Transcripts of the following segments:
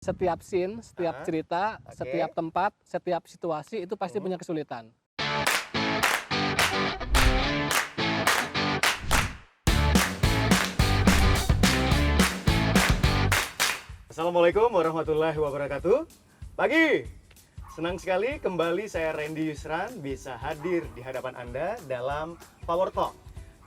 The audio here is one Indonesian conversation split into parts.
Setiap scene, setiap cerita, Oke. setiap tempat, setiap situasi itu pasti punya kesulitan. Assalamualaikum warahmatullahi wabarakatuh. Pagi. Senang sekali kembali saya Randy Yusran bisa hadir di hadapan Anda dalam Power Talk.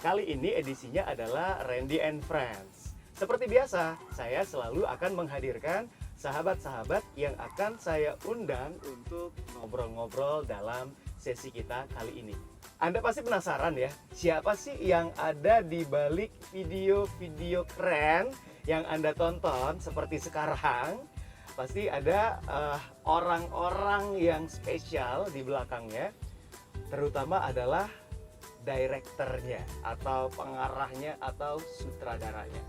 Kali ini edisinya adalah Randy and Friends. Seperti biasa, saya selalu akan menghadirkan sahabat-sahabat yang akan saya undang untuk ngobrol-ngobrol dalam sesi kita kali ini. Anda pasti penasaran ya, siapa sih yang ada di balik video-video keren yang Anda tonton seperti sekarang? Pasti ada orang-orang yang spesial di belakangnya, terutama adalah direkturnya atau pengarahnya atau sutradaranya.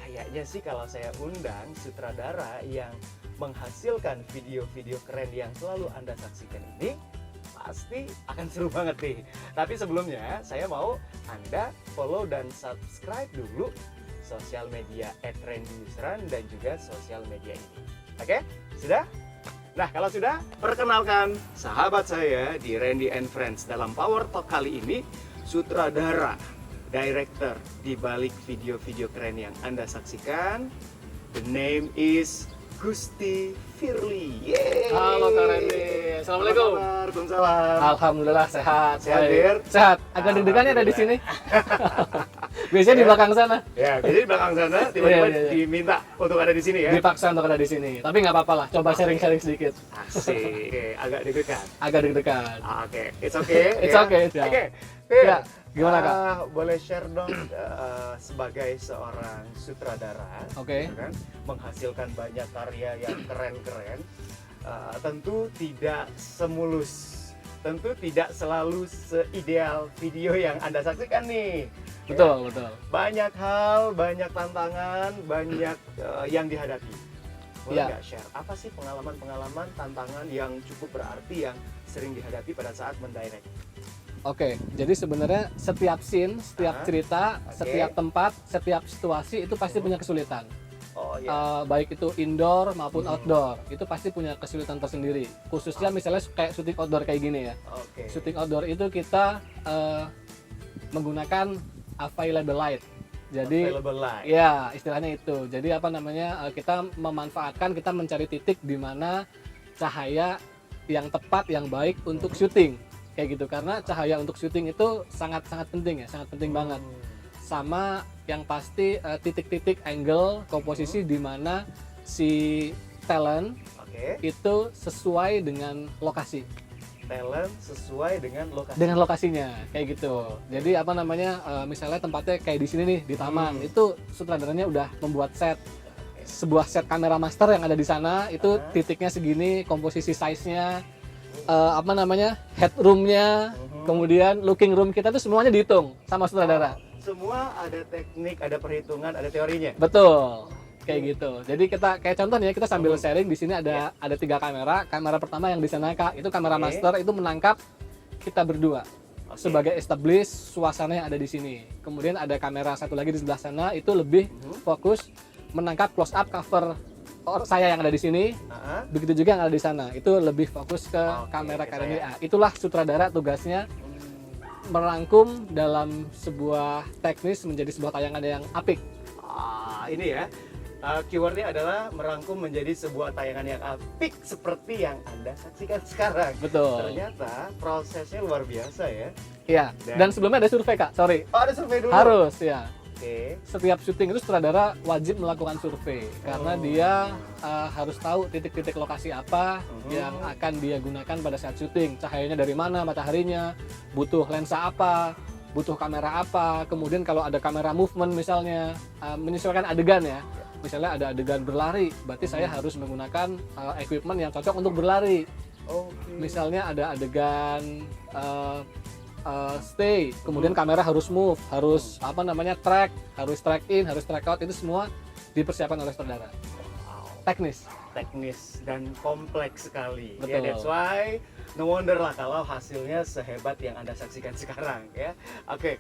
Kayaknya sih kalau saya undang sutradara yang menghasilkan video-video keren yang selalu Anda saksikan ini, pasti akan seru banget nih. Tapi sebelumnya saya mau Anda follow dan subscribe dulu sosial media @randyusran dan juga sosial media ini. Oke? Sudah? Nah, kalau sudah, perkenalkan sahabat saya di Randy and Friends dalam Power Talk kali ini, sutradara, director di balik video-video keren yang Anda saksikan. The name is Gusti Firly. Yeay. Halo Kak Randy, Assalamualaikum. Waalaikumsalam. Alhamdulillah sehat. Sehat, Baik. Dir? Sehat. Agak deg-degan ya ada di sini. Biasanya di belakang sana. Ya, jadi di belakang sana tiba-tiba Iya. diminta untuk ada di sini ya. Dipaksa untuk ada di sini. Tapi nggak apa-apa lah. Coba sharing-sharing sedikit. Asik. Oke, agak deg-degan. Agak deg-degan. Oke, it's okay. It's ya. okay, siap. Oke, Fir, Ya, gimana, Kak? Boleh share dong sebagai seorang sutradara, Oke. gitu kan, menghasilkan banyak karya yang keren-keren. Tentu tidak semulus, tentu tidak selalu seideal video yang Anda saksikan nih. Betul, betul. Banyak hal, banyak tantangan, banyak yang dihadapi. Boleh Ya. nggak share apa sih pengalaman-pengalaman, tantangan yang cukup berarti yang sering dihadapi pada saat mendirect? Oke, jadi sebenarnya setiap scene, setiap cerita, Oke. setiap tempat, setiap situasi itu pasti punya kesulitan. Oh iya. Baik itu indoor maupun outdoor, itu pasti punya kesulitan tersendiri. Khususnya misalnya kayak syuting outdoor kayak gini ya. Oke. Syuting outdoor itu kita menggunakan available light. Jadi Available light. ya istilahnya itu. Jadi apa namanya, kita memanfaatkan, kita mencari titik di mana cahaya yang tepat, yang baik untuk syuting kayak gitu. Karena cahaya untuk syuting itu sangat penting ya, sangat penting banget. Sama yang pasti titik-titik angle komposisi di mana si talent Oke. itu sesuai dengan lokasi, Talent sesuai dengan lokasi. dengan lokasinya kayak gitu. Jadi apa namanya, misalnya tempatnya kayak di sini nih di taman, itu sutradaranya udah membuat sebuah set kamera master yang ada di sana, itu titiknya segini, komposisi size-nya, apa namanya, headroom-nya, kemudian looking room kita tuh semuanya dihitung sama sutradara. Semua ada teknik, ada perhitungan, ada teorinya. Betul, kayak gitu. Jadi kita kayak contoh nih ya, kita sambil sharing di sini ada 3 kamera. Kamera pertama yang di sana Kak, itu kamera Oke. master, itu menangkap kita berdua Oke. sebagai establish suasana yang ada di sini. Kemudian ada kamera satu lagi di sebelah sana, itu lebih fokus menangkap close up cover saya yang ada di sini. Ah, Begitu juga yang ada di sana, itu lebih fokus ke Oke, kamera ke kamera. saya. Itulah sutradara tugasnya, merangkum dalam sebuah teknis menjadi sebuah tayangan yang apik. ini ya. Keywordnya adalah merangkum menjadi sebuah tayangan yang apik seperti yang Anda saksikan sekarang. Betul. Ternyata prosesnya luar biasa ya. Iya. Dan sebelumnya ada survei Kak, sorry. Oh, ada survei dulu. Harus ya. Oke. Setiap syuting itu sutradara wajib melakukan survei karena dia harus tahu titik-titik lokasi apa yang akan dia gunakan pada saat syuting. Cahayanya dari mana, mataharinya, butuh lensa apa, butuh kamera apa. Kemudian kalau ada kamera movement misalnya, menyesuaikan adegan ya. Misalnya ada adegan berlari, berarti saya harus menggunakan equipment yang cocok untuk berlari. Oke. Misalnya ada adegan stay, kemudian kamera harus move, harus apa namanya track, harus track in, harus track out, itu semua dipersiapkan oleh sutradara. Wow. Teknis. Teknis dan kompleks sekali. Betul. Ya, that's why no wonder lah kalau hasilnya sehebat yang Anda saksikan sekarang ya. Oke.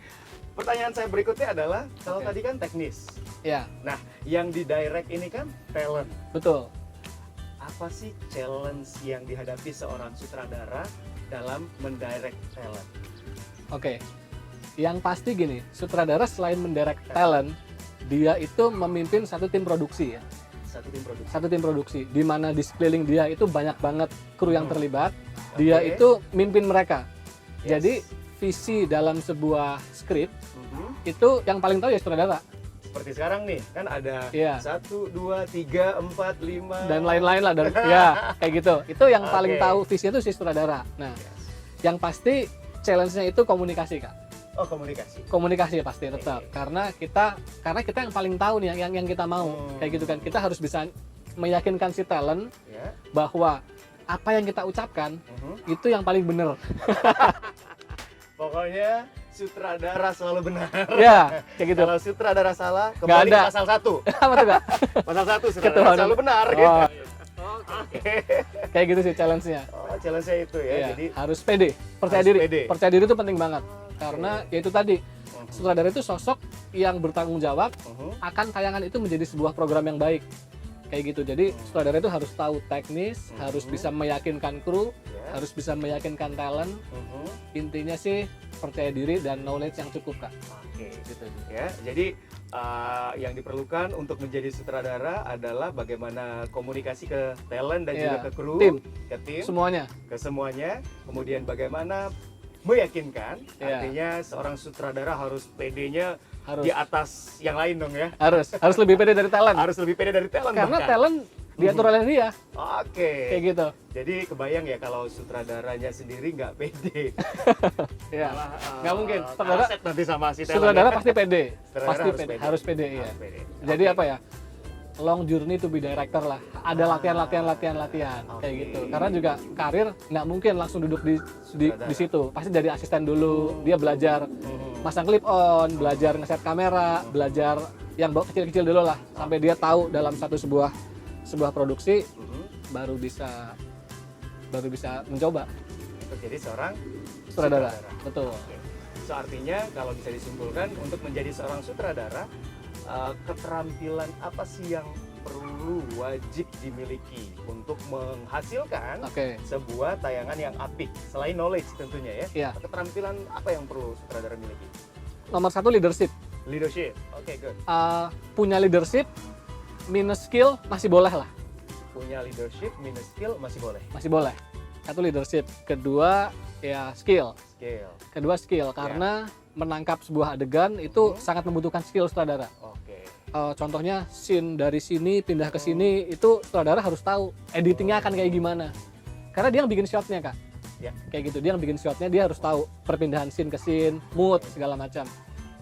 Pertanyaan saya berikutnya adalah kalau Oke. tadi kan teknis. Ya, Nah, yang di direct ini kan talent. betul. apa sih challenge yang dihadapi seorang sutradara dalam mendirect talent? Oke. Yang pasti gini, sutradara selain mendirect talent, dia itu memimpin satu tim produksi ya. Satu tim produksi, di mana di sekeliling dia itu banyak banget kru yang terlibat. Dia Oke. itu mimpin mereka. Yes. Jadi visi dalam sebuah skrip itu yang paling tahu ya sutradara Seperti sekarang nih, kan ada Iya. 1, 2, 3, 4, 5 dan lain-lain lah dari ya kayak gitu. Itu yang paling Oke. tahu visinya itu si sutradara. Nah, Yes. yang pasti challenge-nya itu komunikasi Kak. Oh, komunikasi. Komunikasi pasti tetap Oke. karena kita yang paling tahu nih yang kita mau kayak gitu kan. Kita harus bisa meyakinkan si talent Ya. bahwa apa yang kita ucapkan Mhm. itu yang paling benar. Pokoknya sutradara selalu benar. Ya, kayak gitu. Kalau sutradara salah, kembali ada. ke pasal 1. Apa tuh Kak? Pasal 1 Ketua sutradara selalu benar gitu. Oh, Oke. kayak gitu sih challenge-nya. Oh, challenge-nya itu ya. Iya, Jadi harus pede, percaya harus diri. pede. Percaya diri itu penting banget. Karena ya itu tadi, Mhm. sutradara itu sosok yang bertanggung jawab Mhm. akan tayangan itu menjadi sebuah program yang baik. Kayak gitu. Jadi sutradara itu harus tahu teknis, harus bisa meyakinkan kru, Ya. harus bisa meyakinkan talent. Mhm. Intinya sih percaya diri dan knowledge yang cukup Kak. Oke. Gitu. Ya, jadi yang diperlukan untuk menjadi sutradara adalah bagaimana komunikasi ke talent dan juga Iya, ke kru, tim. ke tim, Semuanya. ke semuanya. Kemudian bagaimana meyakinkan, Iya. artinya seorang sutradara harus PD-nya Harus di atas yang lain dong ya. harus lebih pede dari talent. Harus lebih pede dari talent Karena bahkan. talent diatur oleh dia. Oke. Kayak gitu. Jadi kebayang ya kalau sutradaranya sendiri nggak pede. Ya. Malah, Nggak mungkin. kaset nanti sama si talent. Sutradara ya. pasti pede. Sutradara Pasti harus pede. pede. Harus pede iya. Harus pede. Jadi Oke. apa ya? Long journey to be director lah. Ada latihan kayak Oke. gitu. Karena juga karir nggak mungkin langsung duduk di Sutradara. situ. Pasti dari asisten dulu. Dia belajar Mhm. masang clip on, belajar ngeset kamera, belajar yang bawa kecil-kecil dulu lah sampai dia tahu dalam sebuah produksi Mhm. baru bisa mencoba Untuk jadi seorang sutradara. Betul. Oke. So artinya kalau bisa disimpulkan untuk menjadi seorang sutradara keterampilan apa sih yang perlu wajib dimiliki untuk menghasilkan Oke. sebuah tayangan yang apik selain knowledge tentunya ya. Iya. Keterampilan apa yang perlu sutradara miliki? Nomor satu leadership. Leadership. Oke, good. Punya leadership minus skill masih boleh lah. Punya leadership minus skill masih boleh. Masih boleh. Satu leadership. Kedua ya skill. Skill. Karena menangkap sebuah adegan itu sangat membutuhkan skill sutradara. Oke. Contohnya scene dari sini pindah ke sini itu sutradara harus tahu editingnya akan kayak gimana. Karena dia yang bikin shotnya Kak. Ya. Kayak gitu, dia yang bikin shotnya, dia harus tahu perpindahan scene ke scene, mood segala macam.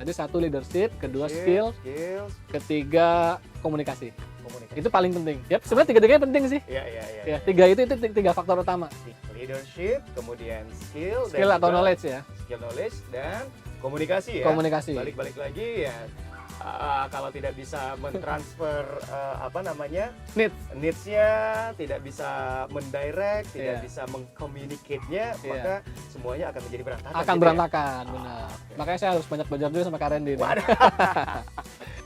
Jadi satu leadership, kedua skill, Skills, ketiga komunikasi. komunikasi. Itu paling penting. Ya sebenarnya tiga-tiganya penting sih. Ya. Ya, tiga itu tiga faktor utama. Leadership, kemudian skill, dan Skill atau juga knowledge ya. skill knowledge dan komunikasi ya. Komunikasi. Balik lagi ya. Kalau tidak bisa mentransfer needs-nya, tidak bisa mendirect, tidak Iya. bisa mengcommunicate-nya, Iya. maka semuanya akan menjadi berantakan. Akan gitu ya? berantakan, benar. Oke. Makanya saya harus banyak belajar dulu sama Kak Randy nih. Waduh.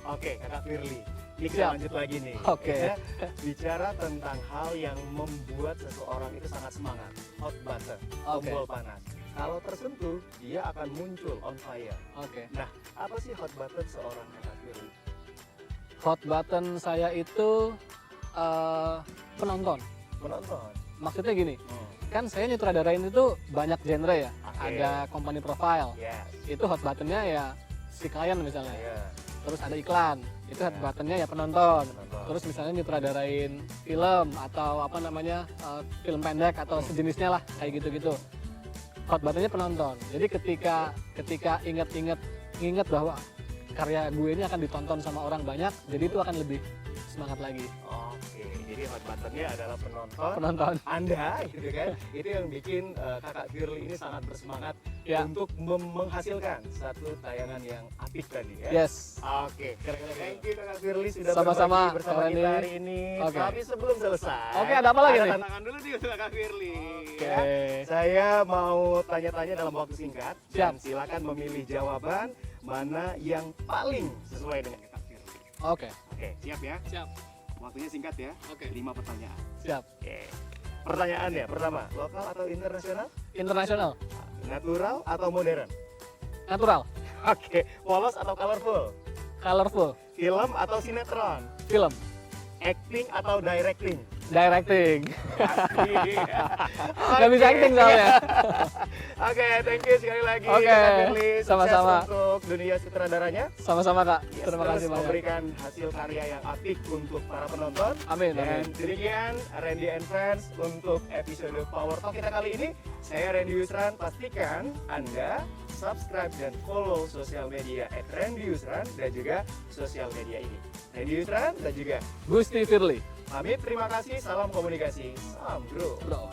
Oke, Kakak Firly. Ini kita Siap. lanjut lagi nih. Oke. Ya. Bicara tentang hal yang membuat seseorang itu sangat semangat. Hot button, Oke. tombol panas. Kalau tersentuh, dia akan muncul on fire. Oke. Nah, apa sih hot button seorang Kakak Firly? Hot button saya itu penonton. Menonton. Maksudnya gini, kan saya nyutradarain itu banyak genre ya. Oke. Ada company profile. Yes. Itu hot buttonnya ya si klien misalnya. Saya Terus ada iklan. Itu hot Ya. buttonnya ya penonton. menonton. Terus misalnya nyutradarain film atau film pendek atau sejenisnya lah kayak gitu-gitu. Hot buttonnya penonton. Jadi ketika ingat bahwa karya gue ini akan ditonton sama orang banyak, jadi itu akan lebih semangat lagi. Oke, jadi hot buttonnya adalah penonton. Penonton. Anda gitu kan, itu yang bikin Kakak Firly ini sangat bersemangat Ya. untuk menghasilkan satu tayangan yang apik tadi ya. Yes. Oke, thank you Kakak Firly sudah Sama-sama, berbagi bersama Kak kita Randy. hari ini. Oke. Tapi sebelum selesai, Oke, ada apa lagi nih? tantangan dulu nih untuk Kakak Firly. Oke. ya. Saya mau tanya-tanya dalam waktu singkat dan Siap. silakan memilih jawaban mana yang paling sesuai dengan Kakak Firly. Oke. Oke, siap ya? Siap. waktunya singkat ya. Oke. 5 pertanyaan. Siap. Oke. Pertanyaannya pertama, lokal atau internasional? Internasional. Natural atau modern? Natural. Oke. Polos atau colorful? Colorful. Film atau sinetron? Film. Acting atau directing? Directing. Asik. Nggak bisa acting soalnya. Oke, thank you sekali lagi. Oke, Kak Firly. Sukses sama-sama. untuk dunia sutradaranya. Sama-sama Kak. Yes, Terima terus kasih banyak. memberikan hasil karya yang apik untuk para penonton. Amin. Dan Amin. demikian Randy and Friends untuk episode Power Talk kita kali ini. Saya Randy Yusran, pastikan Anda subscribe dan follow sosial media @randyusran dan juga sosial media ini. Randy Yusran dan juga Gusti Firly. pamit, terima kasih, salam komunikasi, salam bro. Bro.